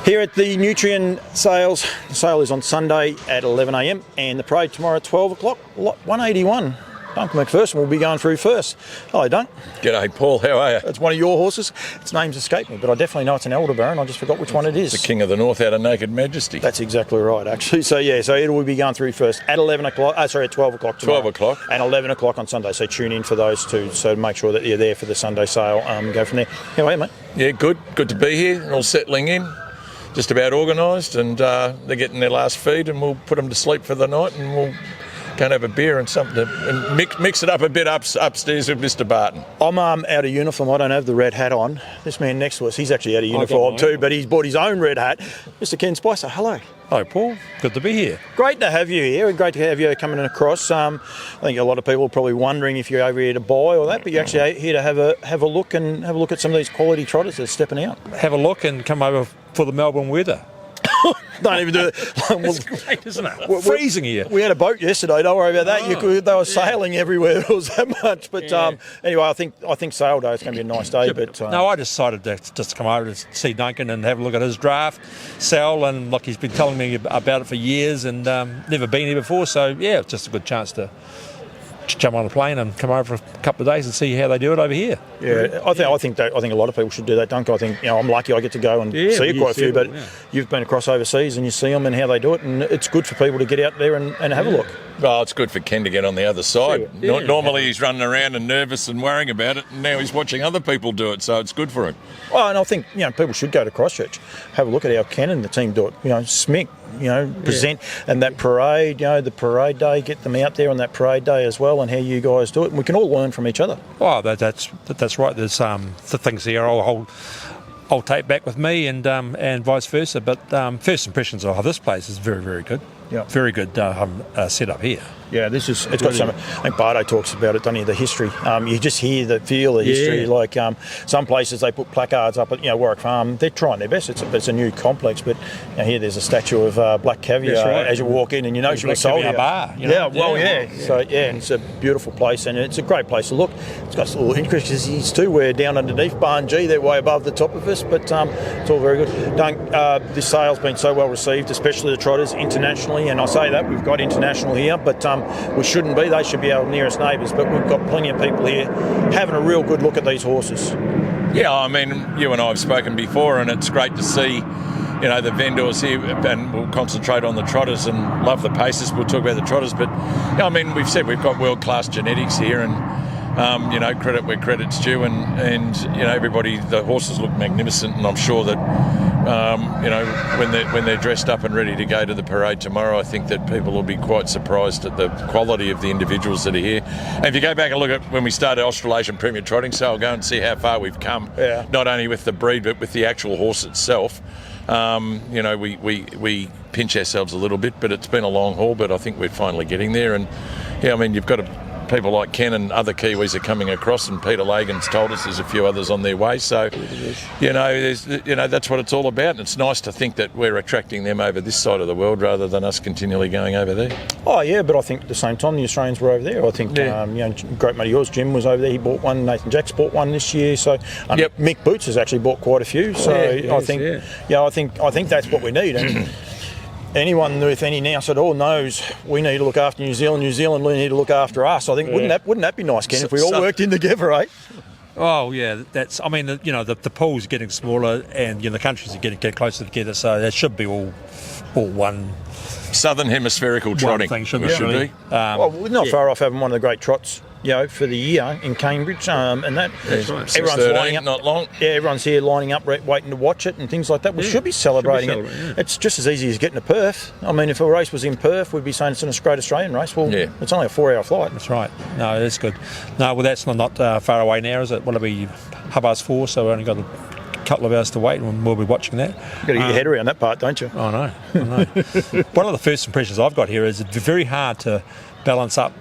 Here at the Nutrien sales, the sale is on Sunday at 11 a.m. and the parade tomorrow at 12 o'clock. Lot 181. Duncan McPherson will be going through first. Hello, Dunk. G'day, Paul. How are you? It's one of your horses. Its name's escaped me, but I definitely know it's an Aldebaran. I just forgot which one it is. The King of the North out of Naked Majesty. That's exactly right, actually. So it will be going through first at 11 o'clock. At 12 o'clock tomorrow. 12 o'clock. And 11 o'clock on Sunday. So tune in for those two. So make sure that you're there for the Sunday sale. Go from there. How are you, mate? Yeah, good. Good to be here. All settling in. Just about organised, and they're getting their last feed, and we'll put them to sleep for the night, and we'll go and have a beer and something and mix it up a bit upstairs with Mr. Barton. I'm out of uniform. I don't have the red hat on. This man next to us, he's actually out of uniform too, but he's bought his own red hat. Mr. Ken Spicer, hello. Hello, Paul. Good to be here. Great to have you here. Great to have you coming across. I think a lot of people are probably wondering if you're over here to buy or that, but you're actually here to have a look at some of these quality trotters that are stepping out. Have a look and come over for the Melbourne weather. Don't even do it. It's great, isn't it? Freezing here. We had a boat yesterday. Don't worry about that. They were sailing everywhere. It was that much. But anyway, I think sale day. It's going to be a nice day. But no, I decided to just come over to see Duncan and have a look at his draft sale. And look, he's been telling me about it for years and never been here before. So yeah, it's just a good chance to jump on a plane and come over for a couple of days and see how they do it over here. Yeah, I think a lot of people should do that, Duncan. I think I'm lucky I get to go and see quite a few, but you've been across overseas and you see them and how they do it, and it's good for people to get out there and have a look. Well, it's good for Ken to get on the other side. Normally he's running around and nervous and worrying about it, and now he's watching other people do it, so it's good for him. Well, and I think people should go to Christchurch, have a look at how Ken and the team do it. Smick, present, and that parade, the parade day, get them out there on that parade day as well, and how you guys do it, and we can all learn from each other. Oh, that's right. There's the things here I'll take back with me, and vice versa. But first impressions of this place is very, very good. Yeah, very good setup here. Yeah, it's got some. I think Bardo talks about it, doesn't he? The history. You just hear the history. Like some places they put placards up at Warwick Farm. They're trying their best. It's a new complex, but here there's a statue of Black Caviar as you walk in, and she was sold here. Bar. So and it's a beautiful place, and it's a great place to look. It's got some little intricacies too. We're down underneath Barn G. They're way above the top of us, but it's all very good. This sale's been so well received, especially the trotters internationally, and I say that we've got international here, but we shouldn't be. They should be our nearest neighbours, but we've got plenty of people here having a real good look at these horses. Yeah, I mean, you and I have spoken before, and it's great to see, the vendors here, and we'll concentrate on the trotters and love the paces. We'll talk about the trotters, but we've said we've got world-class genetics here, and credit where credit's due, and everybody, the horses look magnificent, and I'm sure that when they're dressed up and ready to go to the parade tomorrow, I think that people will be quite surprised at the quality of the individuals that are here. And if you go back and look at when we started Australasian Premier Trotting Sale, go and see how far we've come, not only with the breed but with the actual horse itself. We pinch ourselves a little bit, but it's been a long haul, but I think we're finally getting there. And you've got people like Ken and other Kiwis are coming across, and Peter Lagan's told us there's a few others on their way. So, that's what it's all about. And it's nice to think that we're attracting them over this side of the world rather than us continually going over there. Oh, yeah, but I think at the same time the Australians were over there. I think, great mate of yours, Jim, was over there. He bought one. Nathan Jacks bought one this year. So, Mick Boots has actually bought quite a few. So, I think that's what we need. And anyone with any nous at all knows we need to look after New Zealand. New Zealand need to look after us. I think wouldn't that be nice, Ken, if we all worked in together, eh? Oh yeah, the pool's getting smaller, and the countries are getting closer together. So there should be all one southern hemispherical trotting. One thing should be. We're not far off having one of the great trots, for the year in Cambridge, and that everyone's lining up. Not long. Yeah, everyone's here lining up, waiting to watch it and things like that. We should be celebrating it. Yeah. It's just as easy as getting to Perth. I mean, if a race was in Perth, we'd be saying it's a great Australian race. Well, it's only a 4-hour flight. That's right. No, that's good. No, well, that's not far away now, is it? What'll be 4:30? So we've only got a couple of hours to wait, and we'll be watching that. You've got to get your head around that part, don't you? I know. One of the first impressions I've got here is it's very hard to balance up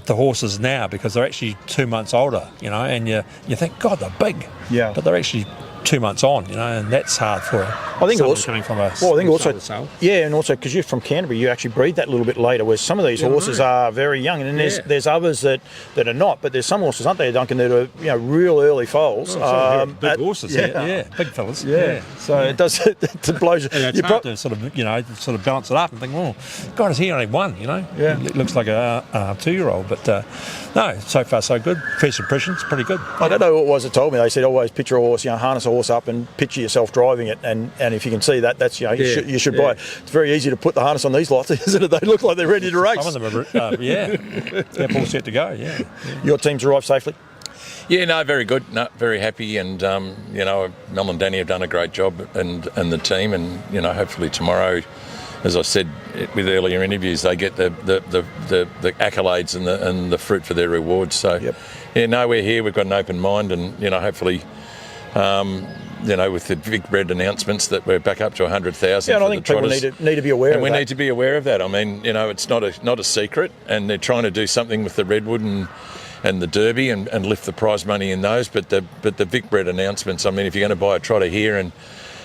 the horses now, because they're actually 2 months older, and you think, God, they're big. Yeah. But they're actually 2 months on, and that's hard for I think someone also coming from a well, I think also sale. yeah, and also because you're from Canterbury, you actually breed that a little bit later. Where some of these horses are very young, and then there's others that are not. But there's some horses, aren't there, Duncan, that are real early foals. Big horses, big fellas. Yeah. So it does it blows. And it's hard to sort of balance it up and think, well, God, is he only one? Yeah. It looks like a 2-year-old, but no, so far so good. First impressions, pretty good. I don't know what it was that told me. They said always picture a horse, harness a horse up and picture yourself driving it, and if you can see that, that's you should buy it. It's very easy to put the harness on these lots, isn't it? They look like they're ready to race. Some of them are, they're all set to go. Yeah. Your team's arrived safely. Yeah, no, very good. No, very happy, and Mel and Danny have done a great job, and the team, and hopefully tomorrow, as I said with earlier interviews, they get the accolades and the fruit for their rewards. So, we're here. We've got an open mind, and hopefully, with the Vicbred announcements that we're back up to 100,000. Yeah, and I think people need to be aware of that. And we need to be aware of that. I mean, it's not a secret, and they're trying to do something with the Redwood and the Derby and lift the prize money in those. But the Vicbred announcements. I mean, if you're going to buy a trotter here and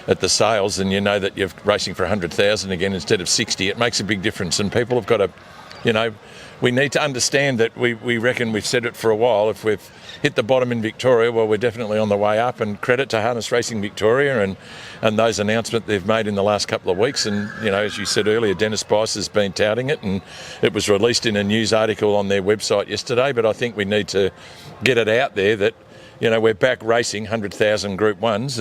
at the sales, and that you're racing for 100,000 again instead of 60, it makes a big difference. And people have got to, we need to understand that we reckon, we've said it for a while, if we've hit the bottom in Victoria, well, we're definitely on the way up, and credit to Harness Racing Victoria and those announcements they've made in the last couple of weeks. And, as you said earlier, Dennis Bice has been touting it, and it was released in a news article on their website yesterday. But I think we need to get it out there that, we're back racing 100,000 Group 1s,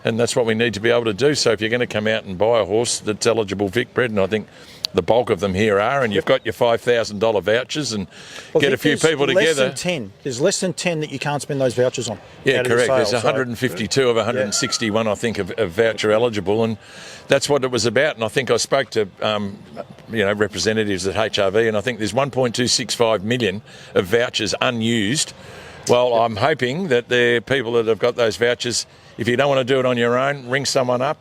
and that's what we need to be able to do. So if you're going to come out and buy a horse that's eligible Vicbred, and I think the bulk of them here are, and you've got your $5,000 vouchers, and get a few people together. There's less than 10 that you can't spend those vouchers on. Yeah, correct. There's 152 of 161, I think, of voucher eligible, and that's what it was about. And I think I spoke to representatives at HRV, and I think there's 1.265 million of vouchers unused. Well, I'm hoping that the people that have got those vouchers, if you don't want to do it on your own, ring someone up,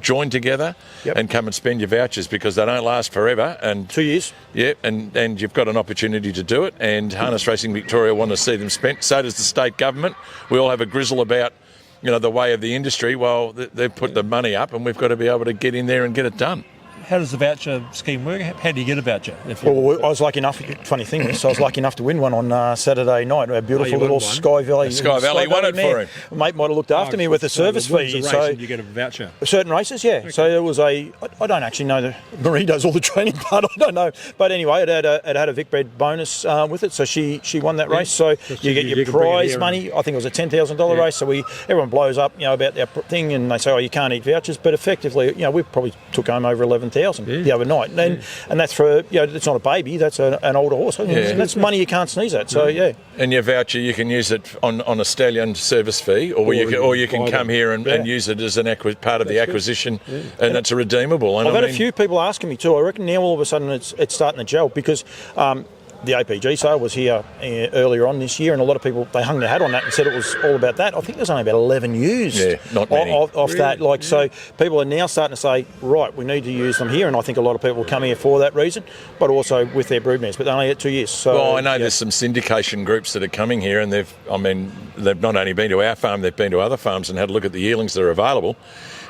join together and come and spend your vouchers, because they don't last forever. And 2 years. Yeah, and you've got an opportunity to do it. And Harness Racing Victoria want to see them spent. So does the state government. We all have a grizzle about, the way of the industry. Well, they've put the money up, and we've got to be able to get in there and get it done. How does the voucher scheme work? How do you get a voucher? Well, I was lucky enough, funny thing is, I was lucky enough to win one on Saturday night. A beautiful little Sky Valley. Sky Valley won it for him. A mate might have looked after me with a service fee. So you get a voucher? Certain races, yeah. Okay. So there was I don't actually know, Marie does all the training part, I don't know. But anyway, it had a Vicbred bonus with it, so she won that race. So you get your prize money. I think it was a $10,000 race, so everyone blows up, about their thing, and they say, you can't eat vouchers. But effectively, we probably took home over 11,000 the other night. And that's for, it's not a baby, that's an older horse. That's money you can't sneeze at. So, And your voucher, you can use it on a stallion service fee, or you can come here and use it as part of the acquisition, and it's redeemable. And I've had a few people asking me too. I reckon now all of a sudden it's starting to gel, because the APG sale was here earlier on this year, and a lot of people, they hung their hat on that and said it was all about that. I think there's only about 11 used not many. off that. So people are now starting to say, right, we need to use them here, and I think a lot of people will come here for that reason, but also with their broodmares. But they only get 2 years. So, I know there's some syndication groups that are coming here, and they've not only been to our farm, they've been to other farms and had a look at the yearlings that are available.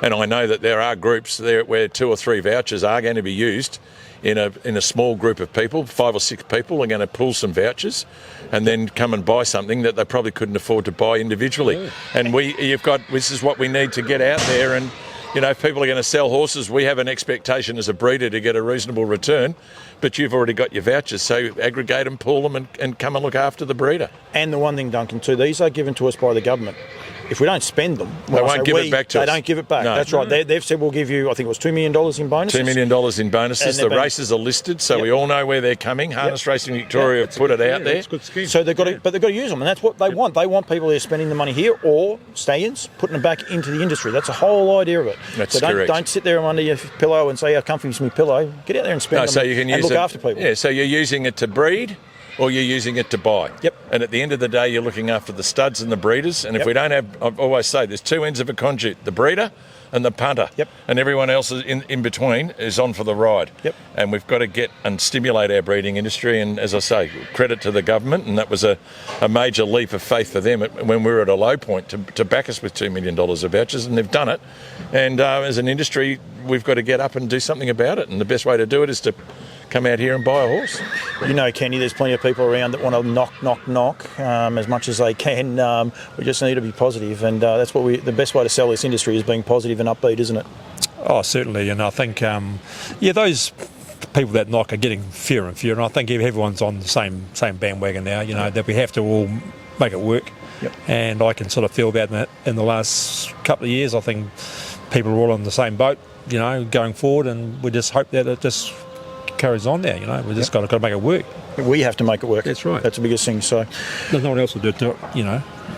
And I know that there are groups there where 2 or 3 vouchers are going to be used. In a small group of people, 5 or 6 people are going to pull some vouchers and then come and buy something that they probably couldn't afford to buy individually. And this is what we need to get out there. And if people are going to sell horses, we have an expectation as a breeder to get a reasonable return, but you've already got your vouchers, so aggregate them, pull them, and come and look after the breeder. And the one thing, Duncan, too, these are given to us by the government. If we don't spend them, they won't give it back to us. They don't give it back. No. That's right. They've said we'll give you, I think it was $2 million in bonuses. $2 million in bonuses. The races are listed, so we all know where they're coming. Harness Racing Victoria have put it out there. That's a good scheme. So they've got to use them, and that's what they want. They want people who are spending the money here, or stallions, putting them back into the industry. That's the whole idea of it. That's correct. Don't sit there under your pillow and say, how comfy is my pillow? Get out there and spend them, so you can use look after people. Yeah, so you're using it to breed, or you're using it to buy. Yep. And at the end of the day, you're looking after the studs and the breeders. And if we don't have, I always say, there's 2 ends of a conduit: the breeder and the punter. Yep. And everyone else is in between is on for the ride. Yep. And we've got to get and stimulate our breeding industry. And as I say, credit to the government, and that was a major leap of faith for them when we were at a low point to back us with $2 million of vouchers, and they've done it. And as an industry, we've got to get up and do something about it. And the best way to do it is to come out here and buy a horse. You know, Kenny, there's plenty of people around that want to knock as much as they can. We just need to be positive, and that's what the best way to sell this industry is being positive and upbeat, isn't it? Oh, certainly. And I think, those people that knock are getting fewer and fewer, and I think everyone's on the same bandwagon now, that we have to all make it work. Yep. And I can sort of feel about that in the last couple of years. I think people are all on the same boat, going forward, and we just hope that it just carries on there. We just got to make it work. We have to make it work. That's right. That's the biggest thing. So there's no one else will do it, no.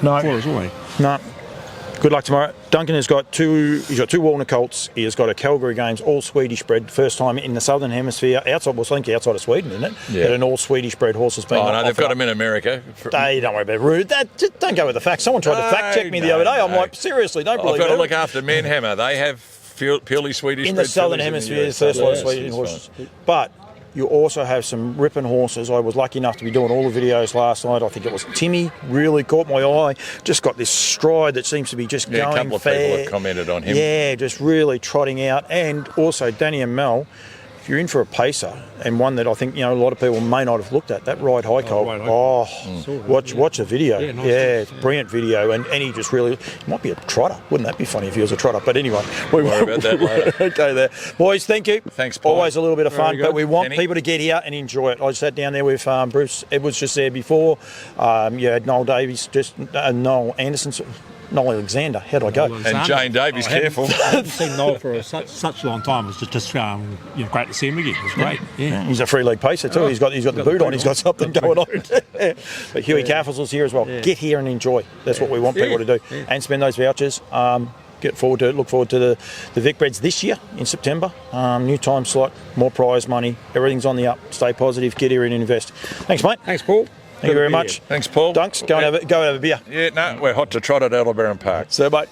For us, will he? No. Good luck tomorrow. Duncan has got two Walnut Colts. He has got a Calgary Games all Swedish bred, first time in the Southern Hemisphere, outside of Sweden, isn't it? Yeah. That an all Swedish bred horse has been. Oh no, they've got them in America. Don't worry about rude. Don't go with the facts. Someone tried to fact check me the other day. I'm like, seriously, don't believe it. I've got to look after Manhammer. They have purely Swedish in bred the Southern fillies Hemisphere, in the first lot of Swedish Yes, horses. fine. But you also have some ripping horses. I was lucky enough to be doing all the videos last night. I think it was Timmy, really caught my eye. Just got this stride that seems to be just going fair. A couple of people have commented on him. Yeah, just really trotting out. And also Danny and Mel, if you're in for a pacer, and one that I think a lot of people may not have looked at, that Ride High Colt. Watch the video. Yeah, nice it's a brilliant video, and he just really he might be a trotter. Wouldn't that be funny if he was a trotter? But anyway, we worry about that later. Okay, there, boys. Thank you. Thanks, Paul. Always a little bit of fun, but we want Kenny. people to get here and enjoy it. I sat down there with Bruce Edwards just there before. You had Noel Davies, Noel Anderson. Noel Alexander, how do I go? And Jane Davies, careful. I haven't seen Noel for such a long time. It's just great to see him again. It was great. Yeah. He's a free leg pacer too. He's got the boot on. He's got something going on. But Huey Carfuzzle's here as well. Yeah. Get here and enjoy. That's what we want people to do, and spend those vouchers. Look forward to the Vic Breds this year in September. New time slot, more prize money. Everything's on the up. Stay positive. Get here and invest. Thanks, mate. Thanks, Paul. Thank you very much. Thanks, Paul. Dunks, go and have a beer. Yeah, no, we're hot to trot at Aldebaran Park. So, mate.